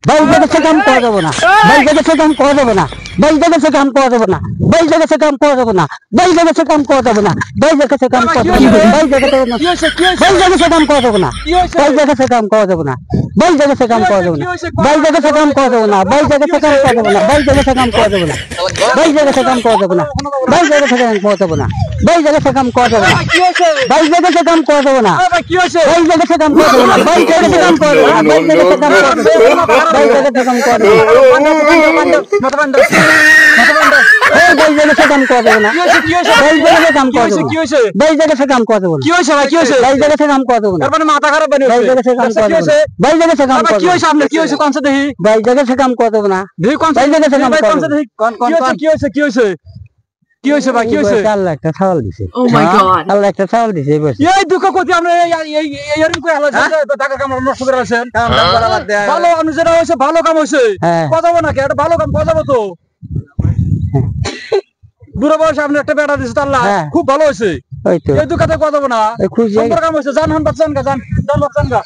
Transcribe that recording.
ভাই জায়গা থেকে কাম করা যাবে না, ভাই জায়গা থেকে কাম করা যাবে না, ভাই জায়গা থেকে কাম করা যাবে না, ভাই জায়গা থেকে কাম করা যাবে না, ভাই জায়গা থেকে কাম করা যাবে না, ভাই জায়গা থেকে কাম করা যাবে না, ভাই জায়গা থেকে ভাই জায়গা থেকে কাম করা যাবে না, ভাই জায়গা থেকে কাম করা যাবে না, ভাই জায়গা থেকে কাম করা যাবে না, ভাই জায়গা থেকে কাম করা যাবে না, ভাই জায়গা থেকে কাম করা যাবে না, ভাই জায়গা থেকে কাম করা যাবে না, ভাই জায়গা থেকে কাম করা যাবে না, ভাই জায়গা থেকে কাম করা যাবে না, ভাই জায়গা থেকে কাম করা যাবে না, ভাই জায়গা থেকে কাম করা যাবে না, ভাই জায়গা থেকে কাম করা যাবে না, ভাই জায়গা থেকে কাম করা যাবে না, ভাই জায়গা থেকে কাম করা যাবে না, ভাই জায়গা থেকে কাম করা যাবে না, ভাই জায়গা থেকে কাম করা যাবে না, ভাই জায়গা থেকে কাম করা যাবে না, ভাই জায়গা থেকে কাম করা যাবে না, কি হইছে ভাই কি হইছে ভাই জায়গা থেকে কাম করা যাবে না, তারপরে মাথা খারাপ বানি ভাই জায়গা থেকে কাম করা যাবে না, ভাই জায়গা থেকে কাম করা কি হইছে আপনার কি হইছে কোন সাথে দেখি ভাই জায়গা থেকে কাম করা যাবে না, দেখি কোন ভাই জায়গা থেকে কাম ভাই করা কোন যাবে সাথে না, দেখি কি হইছে কি হইছে কি হইছে ভাই কি হইছে আল্লাহ একটা ছাগল দিছে, Oh my god. আল্লাহ একটা ছাগল দিছে এই বছর। এই দুঃখ কতি আপনি এই এরকম করে আলো টাকা কাম নষ্ট করে আছেন ভালো আপনি যেটা হইছে ভালো কাম হইছে হ্যাঁ। কথা বল নাকি এটা ভালো কাম কথা বল তো বুড়ো বয়সে আপনি একটা বেটা দিছে আল্লাহ হ্যাঁ। খুব ভালো হইছে ওই তো এই দুঃখতে কথা বল না এই খুশি সুন্দর কাম হইছে জান হন বাচ্চান গা জান বাচ্চান গা